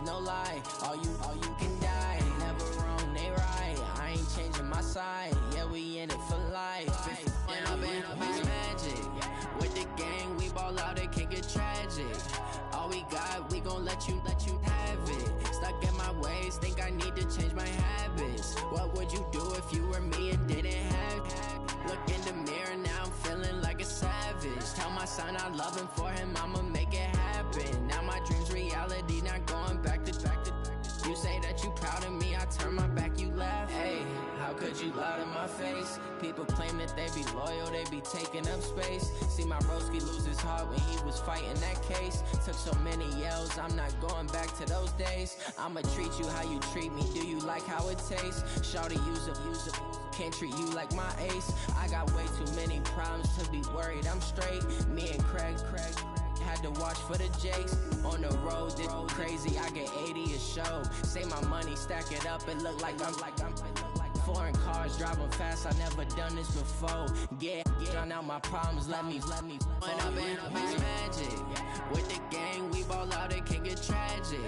no lie. All you can die. Never wrong, they right. I ain't changing my side. Yeah, we in it for life. And I've been magic. With the gang, we ball out, it can get tragic. All we got, we gon' let you have it. Stuck in my ways, think I need to change my habits. What would you do if you were me and didn't have it? Look in the mirror, now I'm feeling like a savage. Tell my son I love him, for him I'ma make it happen. Now my dream's reality, not going back to. You say that you proud of me, I turn my back, you laugh. Hey, how could you lie to my face? People claim that they be loyal, they be taking up space. See my broski lose his heart when he was fighting that case. Took so many yells, I'm not going back to those days. I'ma treat you how you treat me, do you like how it tastes? Shawty, use it, can't treat you like my ace. I got way too many problems to be worried, I'm straight. Me and Craig had to watch for the Jakes. On the road, this crazy, I get 80 a show. Say my money, stack it up, it look like I'm foreign cars, driving fast, I never done this before. Get drown out my problems, let me When I've been magic. With the gang, we ball out, it can get tragic.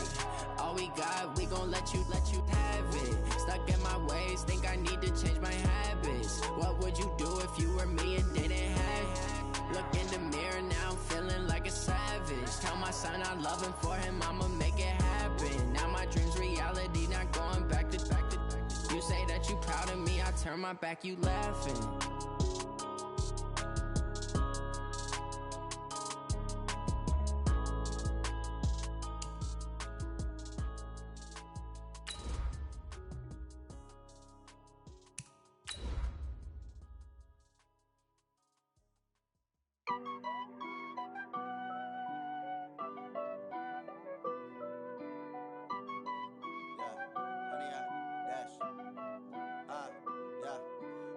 All we got, we gon' let you have it. Stuck in my ways, think I need to change my habits. What would you do if you were me and didn't have it? Look in the mirror, now I'm feeling like a savage. Tell my son I love him, for him I'ma make it happen. Now my dream's reality, not going back to. You say that you proud of me, I turn my back, you laughing.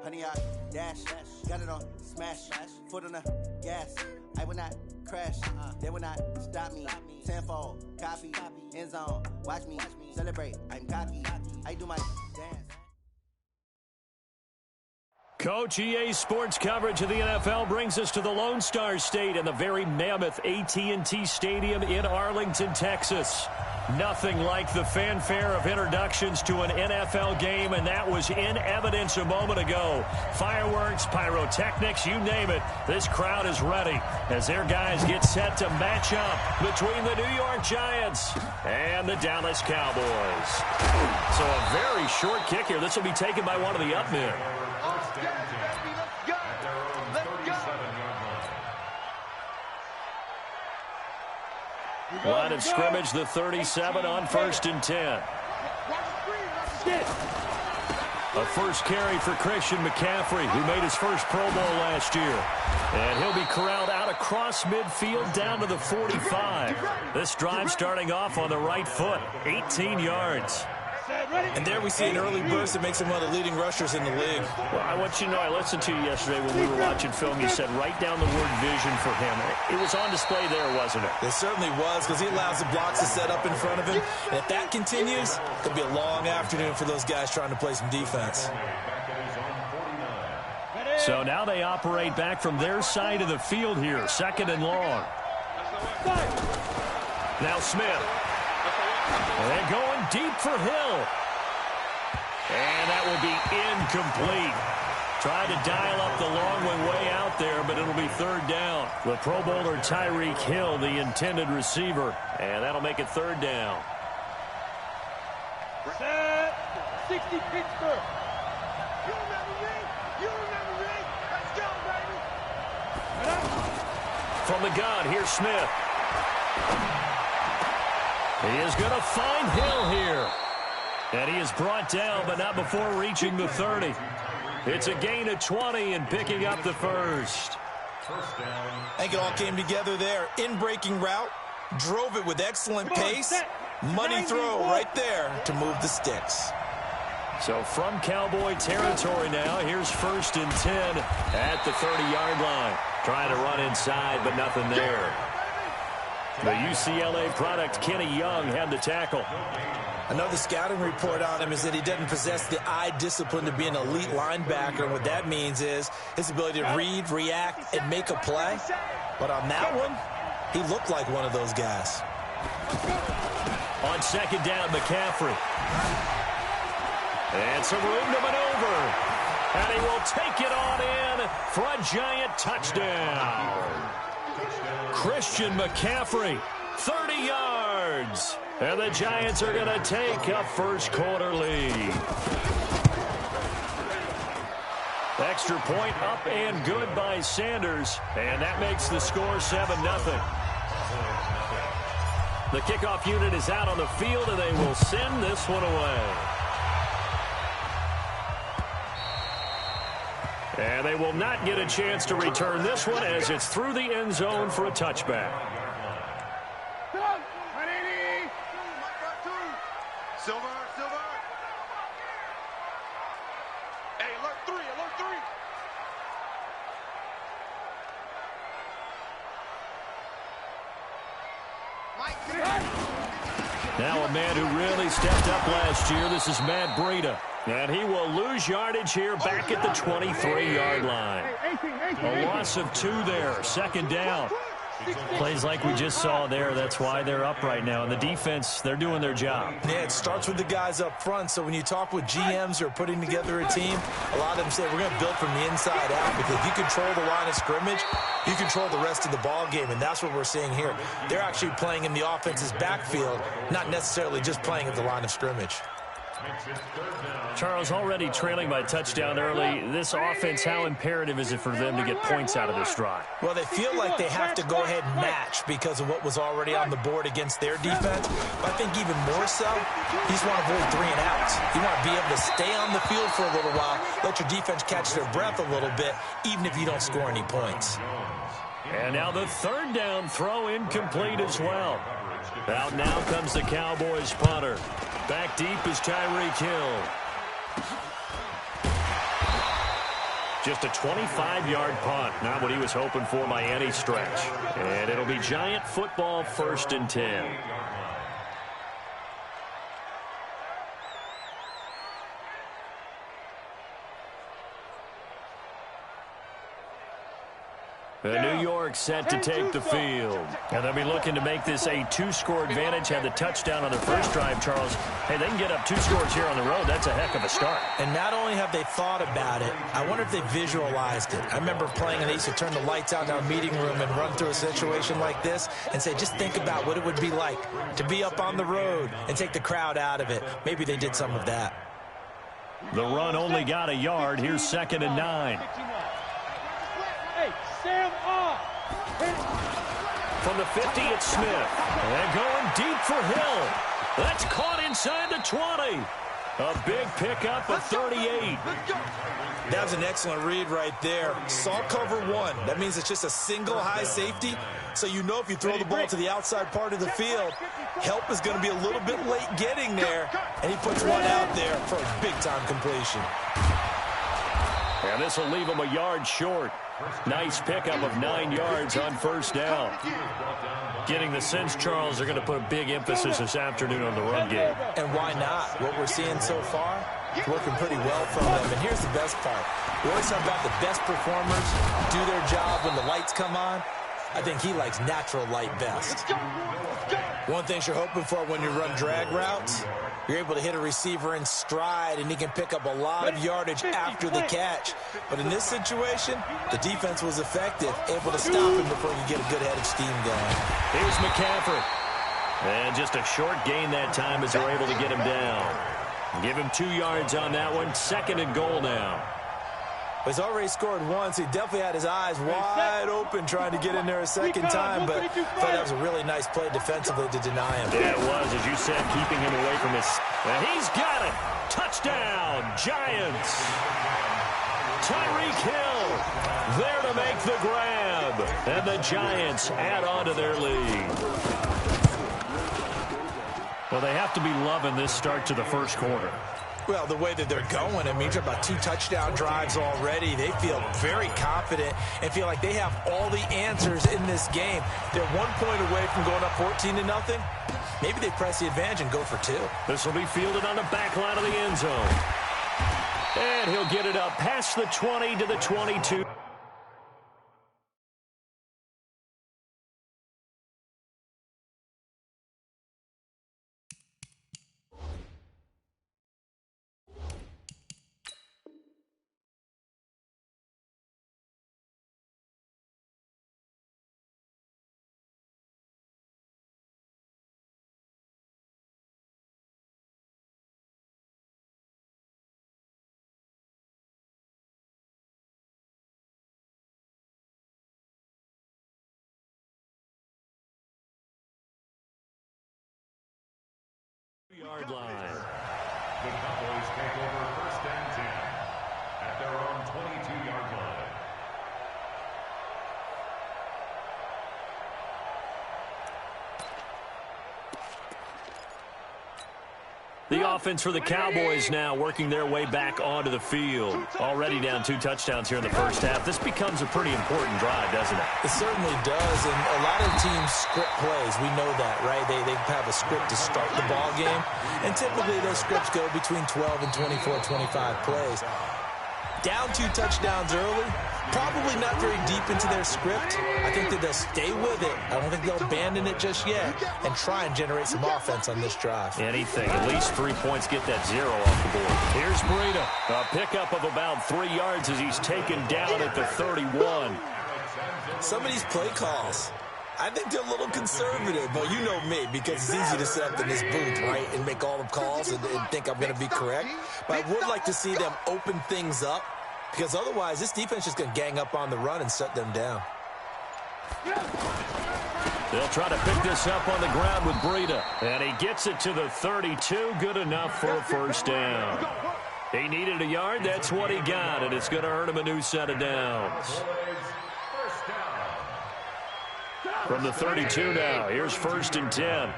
Honey, I dash, got it on smash, foot on the gas. I will not crash, they will not stop me. Tenfold, copy, end zone, watch me celebrate. I'm cocky, I do my dance. Coach, EA Sports coverage of the NFL brings us to the Lone Star State and the very mammoth AT&T Stadium in Arlington, Texas. Nothing like the fanfare of introductions to an NFL game, and that was in evidence a moment ago. Fireworks, pyrotechnics, you name it. This crowd is ready as their guys get set to match up between the New York Giants and the Dallas Cowboys. So a very short kick here. This will be taken by one of the up men. Line of scrimmage, the 37 on 1st and 10. A first carry for Christian McCaffrey, who made his first Pro Bowl last year. And he'll be corralled out across midfield down to the 45. This drive starting off on the right foot, 18 yards. And there we see an early burst that makes him one of the leading rushers in the league. Well, I want you to know, I listened to you yesterday when we were watching film. You said write down the word vision for him. It was on display there, wasn't it? It certainly was, because he allows the blocks to set up in front of him. And if that continues, it could be a long afternoon for those guys trying to play some defense. So now they operate back from their side of the field here, 2nd and long. Now Smith. And going deep for Hill. And that will be incomplete. Tried to dial up the long one way out there, but it'll be 3rd down. The Pro Bowler Tyreek Hill, the intended receiver. And that'll make it 3rd down. Set. 60 Pittsburgh. You remember me? Let's go, baby. From the gun, here's Smith. He is going to find Hill here. And he is brought down, but not before reaching the 30. It's a gain of 20 and picking up the first. I think it all came together there. In-breaking route, drove it with excellent pace. Money throw right there to move the sticks. So from Cowboy territory now, here's 1st and 10 at the 30-yard line. Trying to run inside, but nothing there. The UCLA product, Kenny Young, had the tackle. Another scouting report on him is that he doesn't possess the eye discipline to be an elite linebacker. And what that means is his ability to read, react, and make a play. But on that one, he looked like one of those guys. On second down, McCaffrey. And some room to maneuver. And he will take it on in for a giant touchdown. Christian McCaffrey, 30 yards. And the Giants are going to take a first quarter lead. Extra point up and good by Sanders. And that makes the score 7-0. The kickoff unit is out on the field, and they will send this one away. And they will not get a chance to return this one as it's through the end zone for a touchback. Silver. Hey, alert three. Now a man who really stepped up last year. This is Matt Breida. And he will lose yardage here back at the 23-yard line. A loss of 2 there. Second down. Plays like we just saw there. That's why they're up right now. And the defense, they're doing their job. Yeah, it starts with the guys up front. So when you talk with GMs who are putting together a team, a lot of them say we're going to build from the inside out, because if you control the line of scrimmage, you control the rest of the ball game, and that's what we're seeing here. They're actually playing in the offense's backfield, not necessarily just playing at the line of scrimmage. Charles, already trailing by touchdown early. This offense, how imperative is it for them to get points out of this drive? Well, they feel like they have to go ahead and match because of what was already on the board against their defense. But I think even more so, you just want to avoid 3 and outs. You want to be able to stay on the field for a little while, let your defense catch their breath a little bit, even if you don't score any points. And now the third down throw incomplete as well. Out now comes the Cowboys punter. Back deep is Tyreek Hill. Just a 25-yard punt. Not what he was hoping for by any stretch. And it'll be Giant football, 1st and 10. New York set to take the field. And they'll be looking to make this a 2-score advantage. Had the touchdown on their first drive, Charles. Hey, they can get up 2 scores here on the road. That's a heck of a start. And not only have they thought about it, I wonder if they visualized it. I remember playing, and they used to turn the lights out in our meeting room and run through a situation like this and say, just think about what it would be like to be up on the road and take the crowd out of it. Maybe they did some of that. The run only got a yard. Here's 2nd and 9. From the 50, it's Smith. And going deep for Hill. That's caught inside the 20. A big pickup of 38. That was an excellent read right there. Saw cover 1. That means it's just a single high safety. So you know if you throw the ball to the outside part of the field, help is going to be a little bit late getting there. And he puts one out there for a big-time completion. And this will leave him a yard short. Nice pickup of 9 yards on first down. Getting the sense, Charles, they're going to put a big emphasis this afternoon on the run game. And why not? What we're seeing so far, it's working pretty well for them. And here's the best part. We always talk about the best performers do their job when the lights come on. I think he likes natural light best. One thing you're hoping for when you run drag routes, you're able to hit a receiver in stride, and he can pick up a lot of yardage after the catch. But in this situation, the defense was effective, able to stop him before you get a good head of steam going. Here's McCaffrey. And just a short gain that time as they're able to get him down. Give him 2 yards on that one. 2nd and goal now. He's already scored once. He definitely had his eyes wide open trying to get in there a second time, but I thought that was a really nice play defensively to deny him. Yeah, it was, as you said, keeping him away from his... And he's got it! Touchdown, Giants! Tyreek Hill there to make the grab. And the Giants add on to their lead. Well, they have to be loving this start to the first quarter. Well, the way that they're going, I mean, you're about 2 touchdown drives already. They feel very confident and feel like they have all the answers in this game. They're 1 point away from going up 14-0. Maybe they press the advantage and go for 2. This will be fielded on the back line of the end zone. And he'll get it up past the 20 to the 22. 22-yard line. The Cowboys take over 1st and 10 at their own 22-yard line. The offense for the Cowboys now working their way back onto the field. Already down 2 touchdowns here in the first half. This becomes a pretty important drive, doesn't it? It certainly does, and a lot of teams script plays. We know that, right? They have a script to start the ball game, and typically those scripts go between 12 and 24, 25 plays. Down 2 touchdowns early, probably not very deep into their script. I think that they'll stay with it. I don't think they'll abandon it just yet and try and generate some offense on this drive. Anything. At least 3 points, get that 0 off the board. Here's Breida. A pickup of about 3 yards as he's taken down at the 31. Some of these play calls, I think they're a little conservative, but you know me, because it's easy to sit up in this booth, right, and make all the calls and think I'm going to be correct. But I would like to see them open things up, because otherwise this defense is going to gang up on the run and shut them down. They'll try to pick this up on the ground with Breida. And he gets it to the 32. Good enough for a 1st down. He needed a yard. That's what he got, and it's going to earn him a new set of downs. From the 32 now, here's 1st and 10.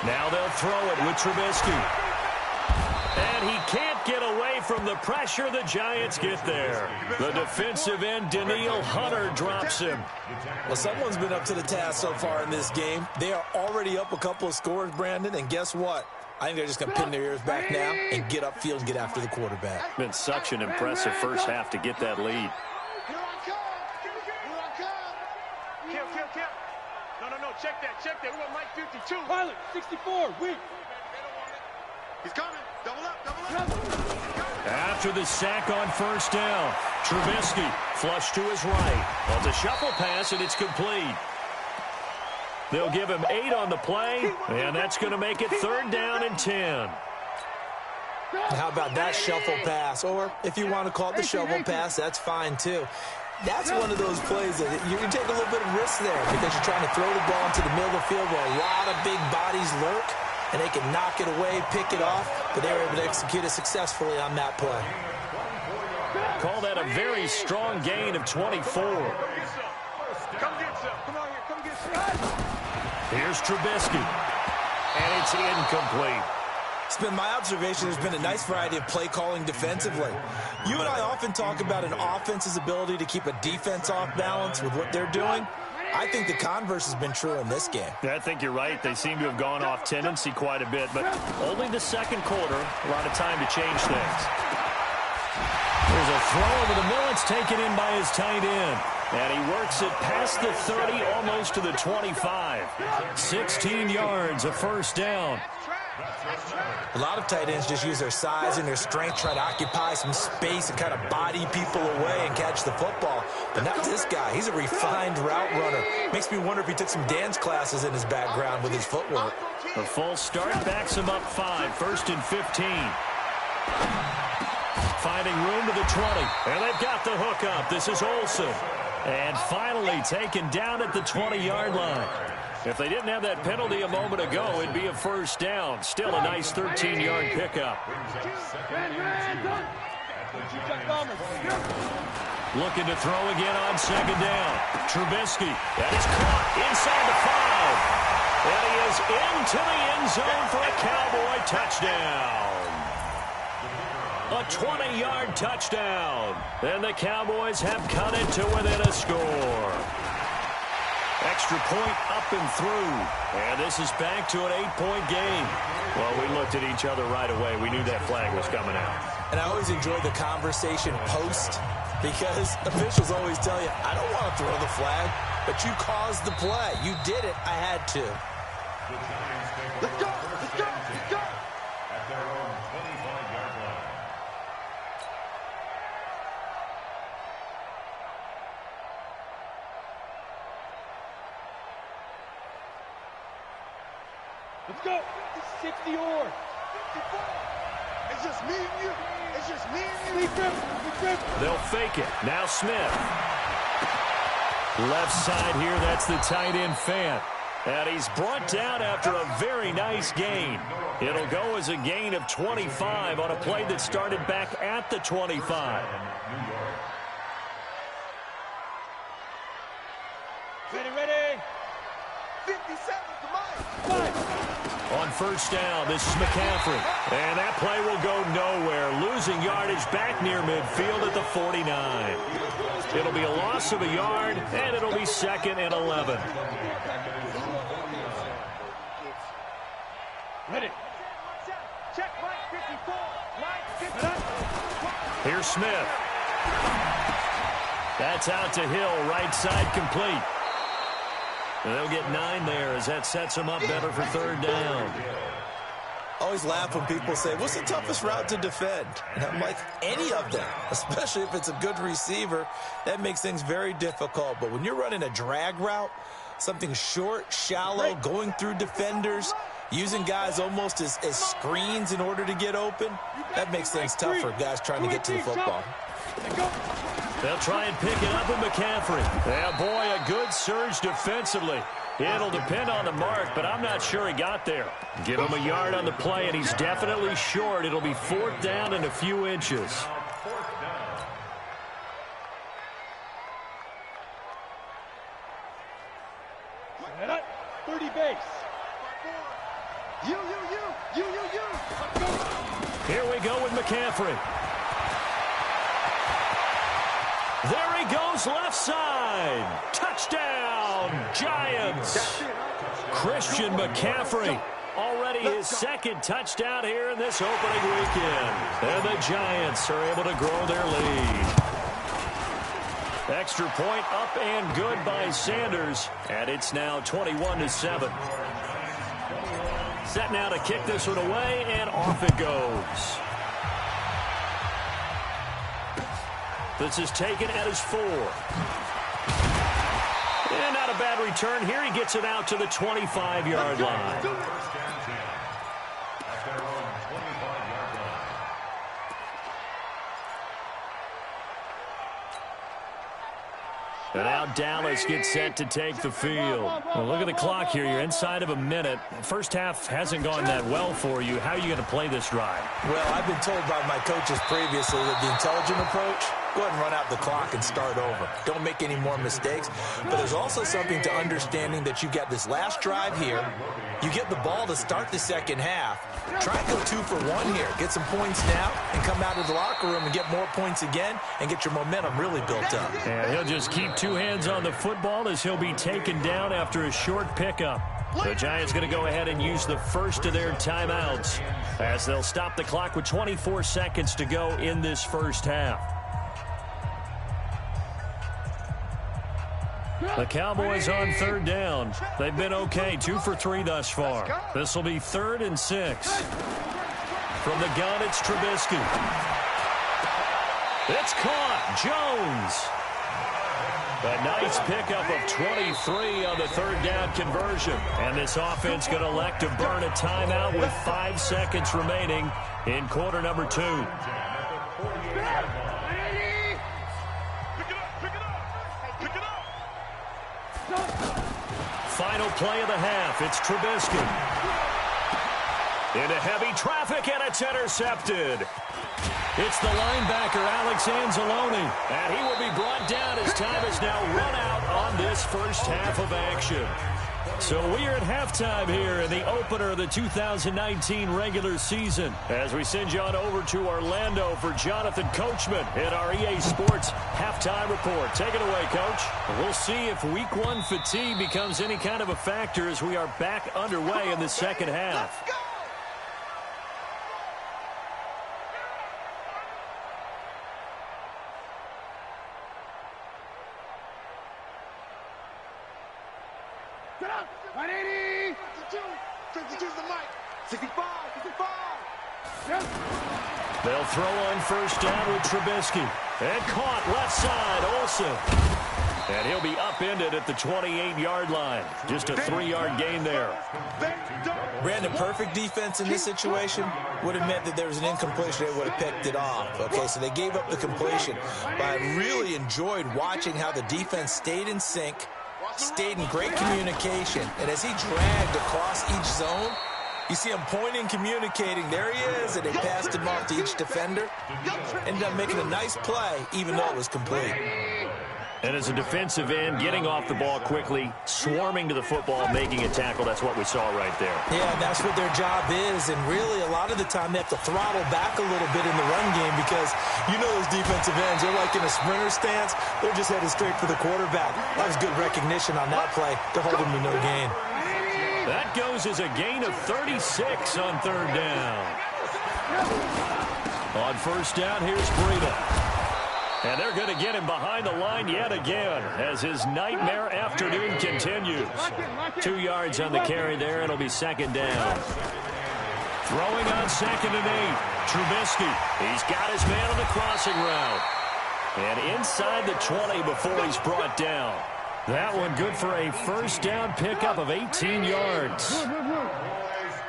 Now they'll throw it with Trubisky. And he can't get away from the pressure. The Giants get there. The defensive end, Danielle Hunter, drops him. Well, someone's been up to the task so far in this game. They are already up a couple of scores, Brandon, and guess what? I think they're just going to pin their ears back now and get upfield and get after the quarterback. Been such an impressive first half to get that lead. No, check that. We want Mike 52. Pilot, 64, weak. He's coming. Double up. After the sack on 1st down, Trubisky flush to his right. On the shuffle pass, and it's complete. They'll give him 8 on the play, and that's going to make it 3rd down and 10. How about that shuffle pass? Or if you want to call it the shovel pass, that's fine too. That's one of those plays that you can take a little bit of risk there because you're trying to throw the ball into the middle of the field where a lot of big bodies lurk, and they can knock it away, pick it off, but they were able to execute it successfully on that play. Call that a very strong gain of 24. Come get some. Come on here. Come get some. Here's Trubisky, and it's incomplete. It's been my observation there's been a nice variety of play calling defensively. You and I often talk about an offense's ability to keep a defense off balance with what they're doing. I think the converse has been true in this game. I think you're right. They seem to have gone off tendency quite a bit, but only the 2nd quarter. A lot of time to change things. There's a throw over the middle. It's taken in by his tight end. And he works it past the 30, almost to the 25. 16 yards, a 1st down. A lot of tight ends just use their size and their strength, try to occupy some space and kind of body people away and catch the football. But not this guy. He's a refined route runner. Makes me wonder if he took some dance classes in his background with his footwork. A false start backs him up 5, 1st and 15. Finding room to the 20. And they've got the hook up. This is Olsen. And finally taken down at the 20-yard line. If they didn't have that penalty a moment ago, it'd be a 1st down. Still a nice 13-yard pickup. Looking to throw again on 2nd down. Trubisky. That is caught inside the 5. And he is into the end zone for a Cowboy touchdown. A 20-yard touchdown. And the Cowboys have cut it to within a score. Extra point up and through. And this is back to an 8-point game. Well, we looked at each other right away. We knew that flag was coming out. And I always enjoy the conversation post because officials always tell you, I don't want to throw the flag, but you caused the play. You did it. I had to. Let's go. Let's go. Let's go. At their own 25-yard line. Let's go. 60 or. It's just me and you. It's just me and you. They'll fake it. Now Smith. Left side here, that's the tight end Fant. And he's brought down after a very nice gain. It'll go as a gain of 25 on a play that started back at the 25. Ready. 57, come on. On first down, this is McCaffrey. And that play will go nowhere. Losing yardage back near midfield at the 49. It'll be a loss of a yard, and it'll be 2nd and 11. Ready. Check, Mike 54. Mike 54. Here's Smith. That's out to Hill, right side complete. And they'll get 9 there as that sets them up better for 3rd down. Always laugh when people say, what's the toughest route to defend? And I'm like, any of them, especially if it's a good receiver. That makes things very difficult. But when you're running a drag route, something short, shallow, going through defenders, using guys almost as screens in order to get open, that makes things tough for guys trying to get to the football. They'll try and pick it up with McCaffrey. Yeah, boy, a good surge defensively. It'll depend on the mark, but I'm not sure he got there. Give him a yard on the play, and he's definitely short. It'll be 4th down and a few inches. 30 base. You. Here we go with McCaffrey. There he goes, left side. Touchdown, Giants. Christian McCaffrey, already his 2nd touchdown here in this opening weekend. And the Giants are able to grow their lead. Extra point up and good by Sanders. And it's now 21-7. Set now to kick this one away, and off it goes. This is taken at his 4. And not a bad return here. He gets it out to the 25-yard line. And now Dallas gets set to take the field. Well, look at the clock here. You're inside of a minute. First half hasn't gone that well for you. How are you going to play this drive? Well, I've been told by my coaches previously that the intelligent approach, go ahead and run out the clock and start over. Don't make any more mistakes. But there's also something to understanding that you got this last drive here. You get the ball to start the second half. Try and go 2 for 1 here. Get some points now and come out of the locker room and get more points again and get your momentum really built up. And he'll just keep 2 hands on the football as he'll be taken down after a short pickup. The Giants going to go ahead and use the first of their timeouts as they'll stop the clock with 24 seconds to go in this first half. The Cowboys on 3rd down. They've been okay, 2 for 3 thus far. This will be 3rd and 6. From the gun, it's Trubisky. It's caught. Jones. A nice pickup of 23 on the 3rd down conversion. And this offense going to elect to burn a timeout with 5 seconds remaining in quarter number 2. Final play of the half. It's Trubisky. Into heavy traffic, and it's intercepted. It's the linebacker, Alex Anzalone. And he will be brought down as time is now run out on this first half of action. So we are at halftime here in the opener of the 2019 regular season as we send you on over to Orlando for Jonathan Coachman in our EA Sports halftime report. Take it away, Coach. We'll see if week 1 fatigue becomes any kind of a factor as we are back underway in the second half. Get up! 180! 52 the mic. 65! Yep. They'll throw on first down with Trubisky. And caught left side, Olsen. And he'll be upended at the 28-yard line. Just a 3-yard gain there. Brandon, perfect defense in this situation would have meant that there was an incompletion. They would have picked it off. Okay, so they gave up the completion. But I really enjoyed watching how the defense stayed in sync, stayed in great communication. And as he dragged across each zone, you see him pointing, communicating. There he is, and they passed him off to each defender. Ended up making a nice play, even though it was complete. And as a defensive end, getting off the ball quickly, swarming to the football, making a tackle, that's what we saw right there. Yeah, that's what their job is. And really, a lot of the time, they have to throttle back a little bit in the run game because you know those defensive ends, they're like in a sprinter stance. They're just headed straight for the quarterback. That was good recognition on that play. They're holding to no gain. That goes as a gain of 36 on third down. On first down, here's Breida. And they're going to get him behind the line yet again as his nightmare afternoon continues. 2 yards on the carry there. It'll be second down. Throwing on 2nd and 8. Trubisky. He's got his man on the crossing route. And inside the 20 before he's brought down. That one good for a first down pickup of 18 yards.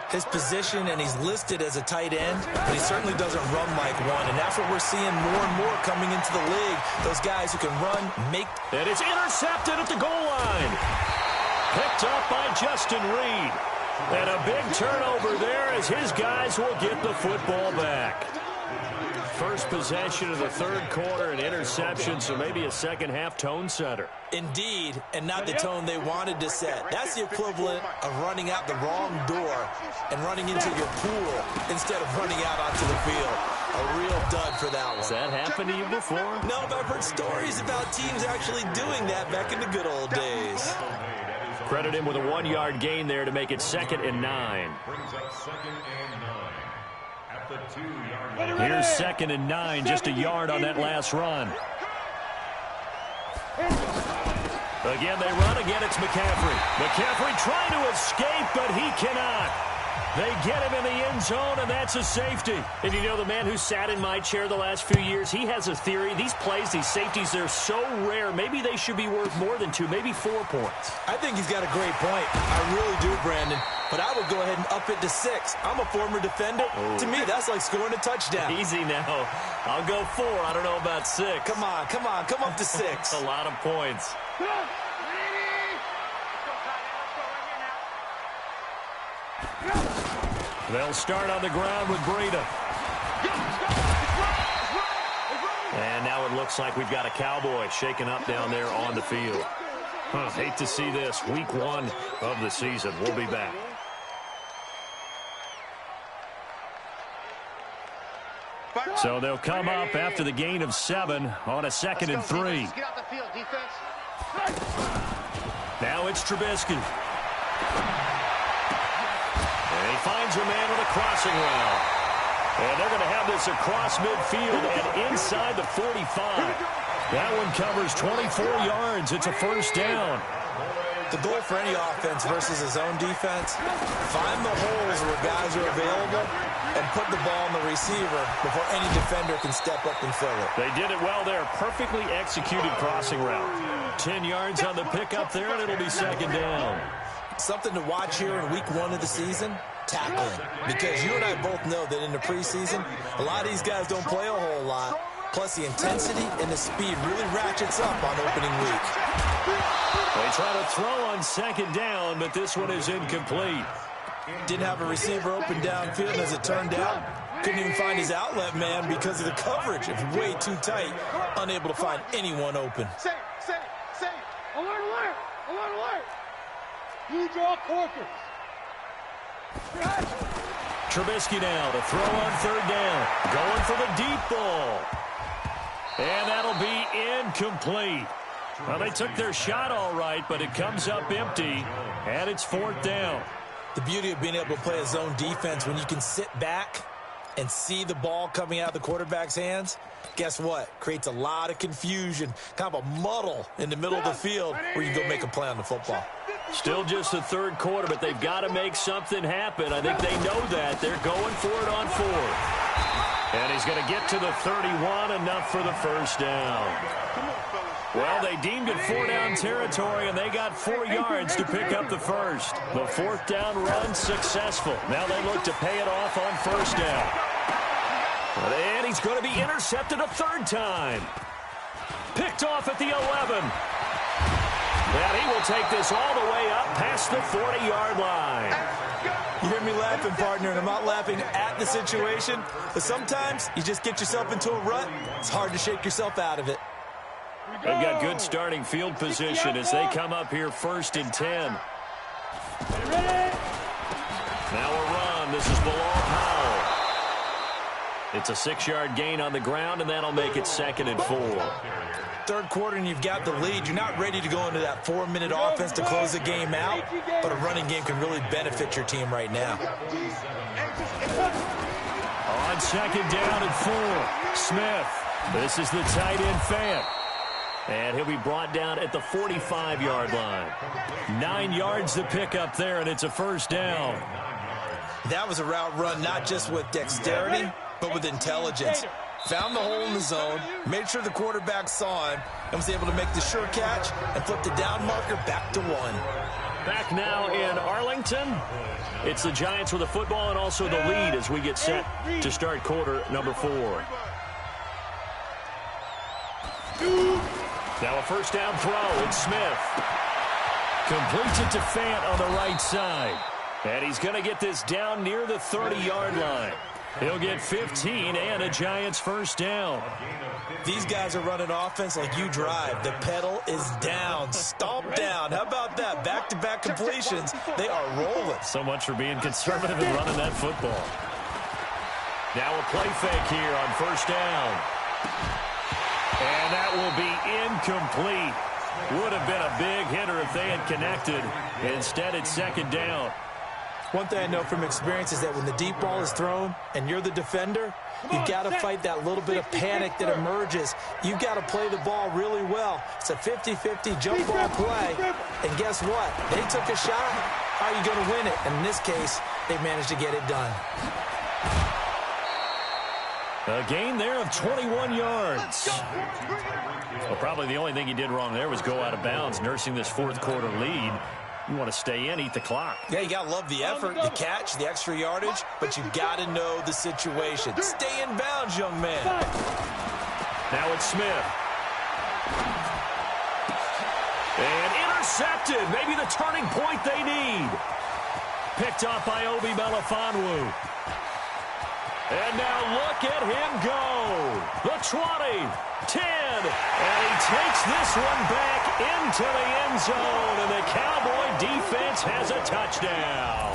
His position, and he's listed as a tight end, but he certainly doesn't run like one, and that's what we're seeing more and more coming into the league. Those guys who can run, make... And it's intercepted at the goal line. Picked up by Justin Reed. And a big turnover there as his guys will get the football back. First possession of the third quarter, an interception, so maybe a second-half tone setter. Indeed, and not the tone they wanted to set. That's the equivalent of running out the wrong door and running into your pool instead of running out onto the field. A real dud for that one. Has that happened to you before? No, but I've heard stories about teams actually doing that back in the good old days. Credit him with a 1-yard gain there to make it 2nd and 9. Brings up 2nd and 9 at the 2-yard line. Here's 2nd and 9, just a yard on that last run. Again, they run. Again, it's McCaffrey. McCaffrey trying to escape, but he cannot. They get him in the end zone, and that's a safety. And you know, the man who sat in my chair the last few years, he has a theory. These plays, these safeties, they're so rare. Maybe they should be worth more than 2, maybe 4 points. I think he's got a great point. I really do, Brandon. But I would go ahead and up it to 6. I'm a former defender. To me, that's like scoring a touchdown. Easy now. I'll go 4. I don't know about 6. Come on. Come up to 6. A lot of points. They'll start on the ground with Breida. And now it looks like we've got a Cowboy shaking up down there on the field. Hate to see this. Week 1 of the season. We'll be back. So they'll come up after the gain of 7 on a 2nd and 3. Get out the field, defense. Now it's Trubisky. And he finds a man on a crossing route. And they're going to have this across midfield and inside the 45. That one covers 24 yards. It's a first down. The goal for any offense versus his own defense, find the holes where guys are available and put the ball on the receiver before any defender can step up and fill it. They did it well there. Perfectly executed crossing route. 10 yards on the pickup there, and it'll be second down. Something to watch here in week 1 of the season, tackling. Because you and I both know that in the preseason, a lot of these guys don't play a whole lot. Plus, the intensity and the speed really ratchets up on opening week. They try to throw on second down, but this one is incomplete. Didn't have a receiver open downfield, and as it turned out, couldn't even find his outlet man because of the coverage. It's way too tight, unable to find anyone open. Say. Alert. You draw corkers. Trubisky now to throw on third down. Going for the deep ball. And that'll be incomplete. Well, they took their shot all right, but it comes up empty, and it's 4th down. The beauty of being able to play a zone defense when you can sit back and see the ball coming out of the quarterback's hands, guess what? Creates a lot of confusion, kind of a muddle in the middle of the field where you can go make a play on the football. Still just the third quarter, but they've got to make something happen. I think they know that. They're going for it on 4th. And he's going to get to the 31, enough for the first down. Well, they deemed it 4-down territory, and they got 4 yards to pick up the first. The 4th down run successful. Now they look to pay it off on first down. And he's going to be intercepted a 3rd time. Picked off at the 11. And he will take this all the way up past the 40-yard line. You hear me laughing, partner, and I'm not laughing at the situation, but sometimes you just get yourself into a rut. It's hard to shake yourself out of it. They've got good starting field position as they come up here 1st and 10. Now a run. This is Bilal Powell. It's a 6-yard gain on the ground, and that'll make it 2nd and 4. Third quarter, and you've got the lead. You're not ready to go into that 4-minute offense to close the game out, but a running game can really benefit your team right now. On 2nd down and 4, Smith. This is the tight end Fant. And he'll be brought down at the 45-yard line. 9 yards to pick up there, and it's a 1st down. That was a route run not just with dexterity, but with intelligence. Found the hole in the zone, made sure the quarterback saw him, and was able to make the sure catch and flip the down marker back to 1. Back now in Arlington. It's the Giants with the football and also the lead as we get set to start quarter number 4. Now a 1st down throw. It's Smith. Completes it to Fant on the right side. And he's going to get this down near the 30-yard line. He'll get 15 and a Giants 1st down. These guys are running offense like you drive. The pedal is down, stomp down. How about that? Back-to-back completions. They are rolling. So much for being conservative and running that football. Now a play fake here on 1st down. And that will be incomplete. Would have been a big hitter if they had connected. Instead, it's 2nd down. One thing I know from experience is that when the deep ball is thrown and you're the defender, you've got to fight that little bit of panic that emerges. You've got to play the ball really well. It's a 50-50 jump ball play. And guess what? They took a shot. How are you going to win it? And in this case, they managed to get it done. A gain there of 21 yards. Well, probably the only thing he did wrong there was go out of bounds, nursing this 4th quarter lead. You want to stay in, eat the clock. Yeah, you got to love the effort, the catch, the extra yardage, but you got to know the situation. Stay in bounds, young man. Now it's Smith. And intercepted. Maybe the turning point they need. Picked off by Obi Melifonwu. And now look at him go. The 20, 10, and he takes this one back into the end zone, and the Cowboy defense has a touchdown.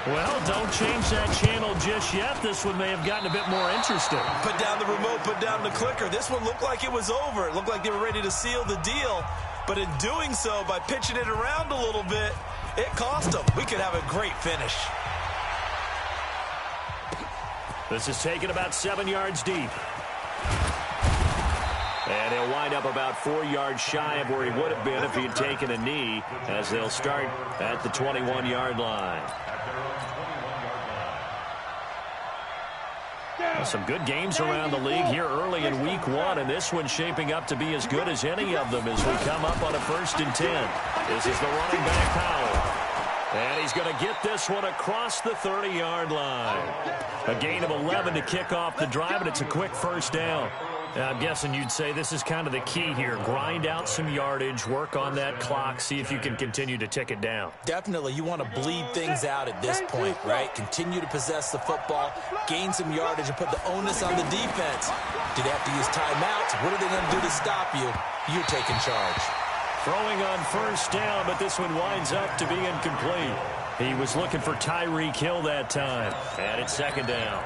Well, don't change that channel just yet. This one may have gotten a bit more interesting. Put down the remote, put down the clicker. This one looked like it was over. It looked like they were ready to seal the deal. But in doing so, by pitching it around a little bit, it cost them. We could have a great finish. This is taken about 7 yards deep. And he'll wind up about 4 yards shy of where he would have been if he had taken a knee, as they'll start at the 21-yard line. Well, some good games around the league here early in week 1, and this one's shaping up to be as good as any of them as we come up on a 1st and 10. This is the running back, Powell. And he's going to get this one across the 30-yard line. A gain of 11 to kick off the drive, and it's a quick 1st down. I'm guessing you'd say this is kind of the key here. Grind out some yardage, work on that clock, see if you can continue to tick it down. Definitely. You want to bleed things out at this point, right? Continue to possess the football, gain some yardage, and put the onus on the defense. Do they have to use timeouts? What are they going to do to stop you? You're taking charge. Throwing on 1st down, but this one winds up to be incomplete. He was looking for Tyreek Hill that time. And it's 2nd down.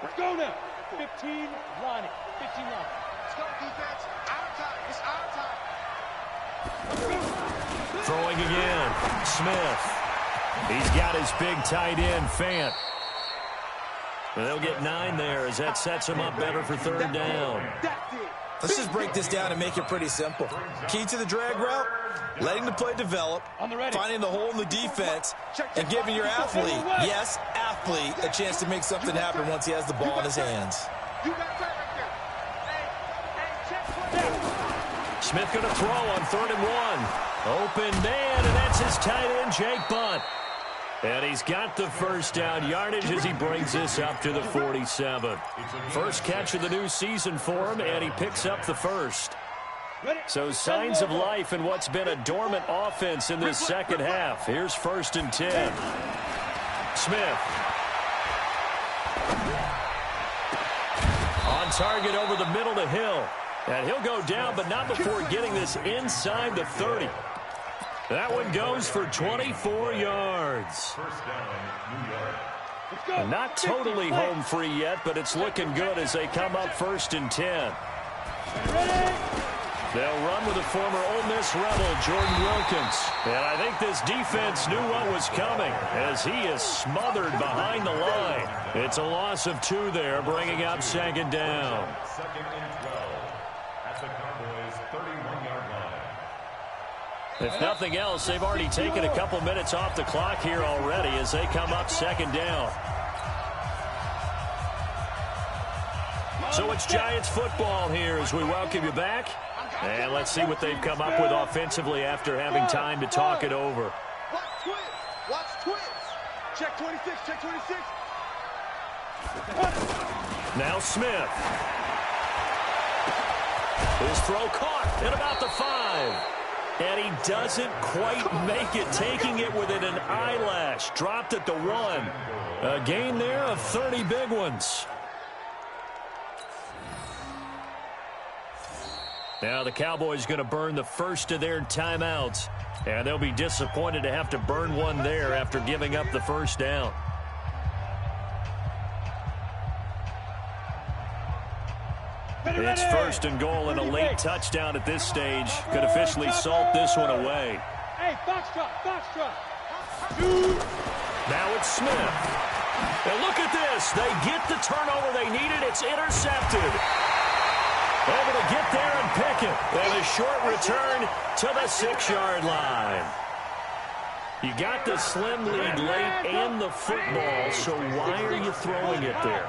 Let's go now. 15 line it. 15 line. Let's go, defense. Our time. It's our time. Throwing again. Smith. He's got his big tight end, Fant. They'll get 9 there as that sets him up better for 3rd down. Let's just break this down and make it pretty simple. Key to the drag route, letting the play develop, finding the hole in the defense, and giving your athlete, yes, athlete, a chance to make something happen once he has the ball in his hands. Smith going to throw on 3rd and 1. Open man, and that's his tight end, Jake Bunt. And he's got the first down yardage as he brings this up to the 47. First catch of the new season for him, and he picks up the first. So signs of life in what's been a dormant offense in this second half. Here's 1st and 10. Smith. On target over the middle to Hill. And he'll go down, but not before getting this inside the 30. That one goes for 24 yards. Not totally home free yet, but it's looking good as they come up 1st and 10. They'll run with the former Ole Miss Rebel, Jordan Wilkins. And I think this defense knew what was coming as he is smothered behind the line. It's a loss of 2 there, bringing up 2nd down. 2nd and 12 at the Cowboys' 31-yard line. If nothing else, they've already taken a couple minutes off the clock here already as they come up 2nd down. So it's Giants football here as we welcome you back. And let's see what they've come up with offensively after having time to talk it over. Watch twins. Watch twins. Check 26. Check 26. Now Smith. His throw caught at about the 5. And he doesn't quite make it, taking it within an eyelash. Dropped at the 1. A gain there of 30 big ones. Now the Cowboys going to burn the first of their timeouts. And they'll be disappointed to have to burn one there after giving up the first down. It's 1st and goal and a late touchdown at this stage. Could officially salt this one away. Hey, foxtrot, foxtrot. Now it's Smith. And look at this. They get the turnover they needed. It's intercepted. Able to get there and pick it. And a short return to the 6-yard line. You got the slim lead late and the football, so why are you throwing it there?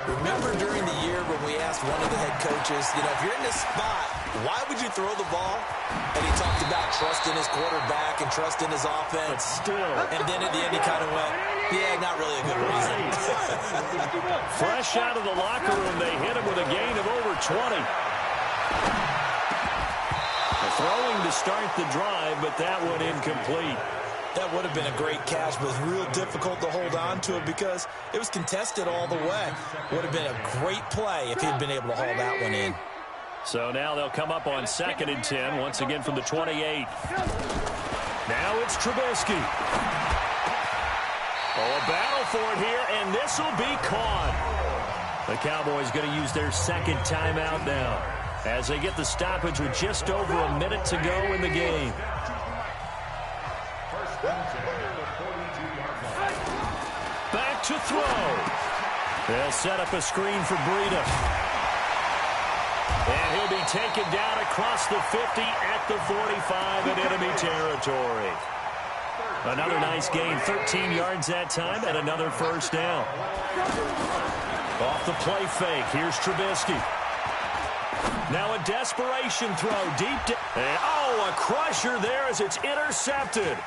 Remember during the year when we asked one of the head coaches, you know, if you're in this spot, why would you throw the ball? And he talked about trusting his quarterback and trusting his offense. But still. And then at the end he kind of went, yeah, not really a good reason. Fresh out of the locker room, they hit him with a gain of over 20. Throwing to start the drive, but that one incomplete. That would have been a great catch, but it was real difficult to hold on to it because it was contested all the way. Would have been a great play if he'd been able to haul that one in. So now they'll come up on 2nd and 10, once again from the 28. Now it's Trubisky. Oh, a battle for it here, and this will be caught. The Cowboys going to use their 2nd timeout now as they get the stoppage with just over a minute to go in the game. Back to throw. They'll set up a screen for Breida. And he'll be taken down across the 50 at the 45 in enemy territory. Another nice gain, 13 yards that time, and another first down. Off the play fake, here's Trubisky. Now a desperation throw deep down. And oh, a crusher there as it's intercepted.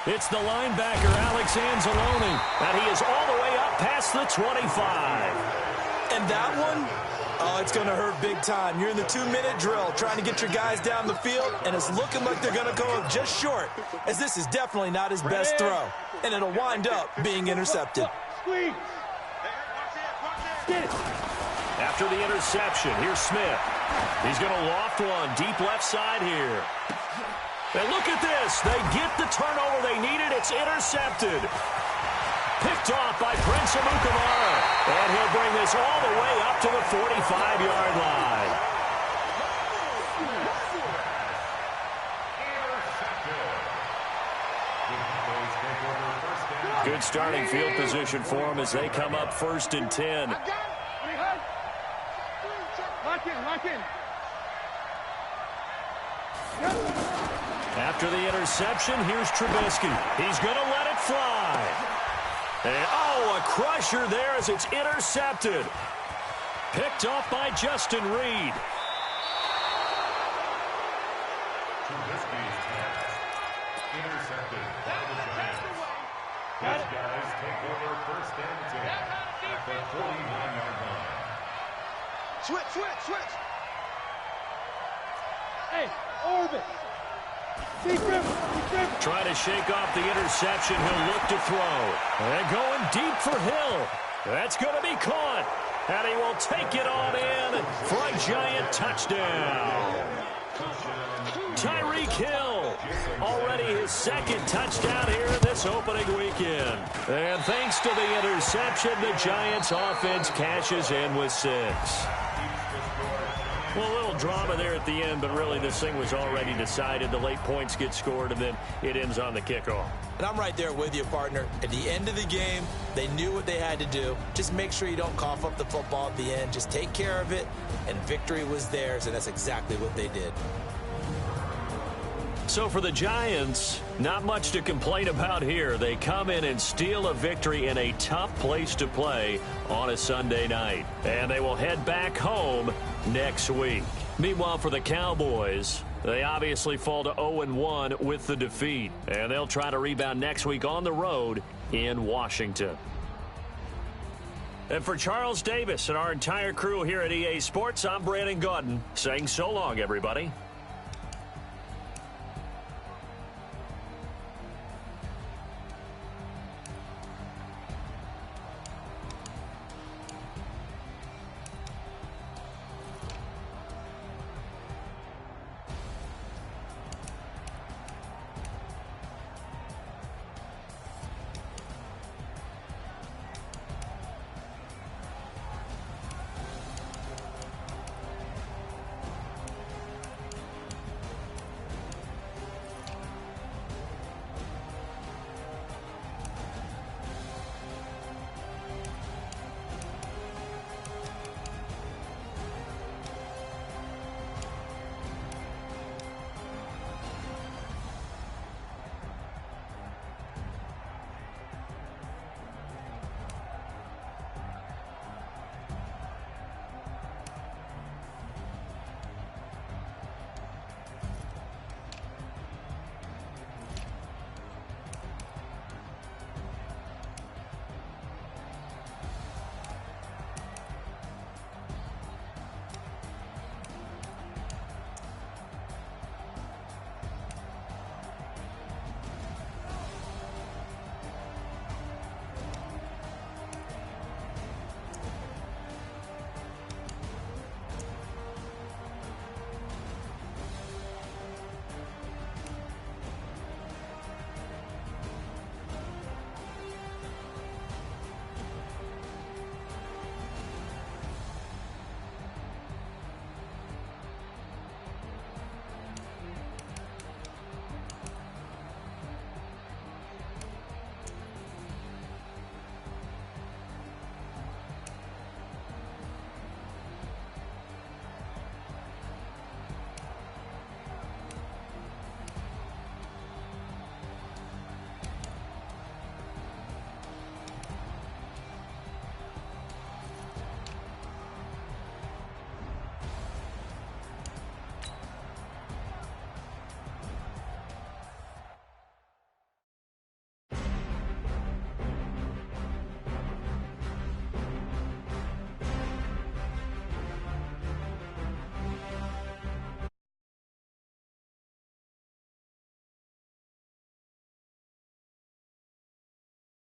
It's the linebacker, Alex Anzalone, and he is all the way up past the 25. And that one, oh, it's going to hurt big time. You're in the 2-minute drill trying to get your guys down the field, and it's looking like they're going to go just short, as this is definitely not his best throw, and it'll wind up being intercepted. Squeeze. Get it. After the interception, here's Smith. He's going to loft one deep left side here. And look at this. They get the turnover they needed. It's intercepted. Picked off by Prince Amukamara. And he'll bring this all the way up to the 45-yard line. Good starting field position for them as they come up 1st and 10. Lock in, lock in. After the interception, here's Trubisky. He's going to let it fly. And, oh, a crusher there as it's intercepted. Picked off by Justin Reed. Trubisky's pass intercepted by the Giants. 49-yard line. Switch. Hey, Orbit. Trying to shake off the interception. He'll look to throw. And going deep for Hill. That's going to be caught. And he will take it on in for a Giant touchdown. Tyreek Hill, already his second touchdown here this opening weekend. And thanks to the interception, the Giants offense cashes in with 6. Well, a little drama there at the end, but really this thing was already decided. The late points get scored, and then it ends on the kickoff. And I'm right there with you, partner. At the end of the game, they knew what they had to do. Just make sure you don't cough up the football at the end. Just take care of it, and victory was theirs, and that's exactly what they did. So for the Giants, not much to complain about here. They come in and steal a victory in a tough place to play on a Sunday night. And they will head back home next week. Meanwhile, for the Cowboys, they obviously fall to 0-1 with the defeat. And they'll try to rebound next week on the road in Washington. And for Charles Davis and our entire crew here at EA Sports, I'm Brandon Gaudin saying so long, everybody.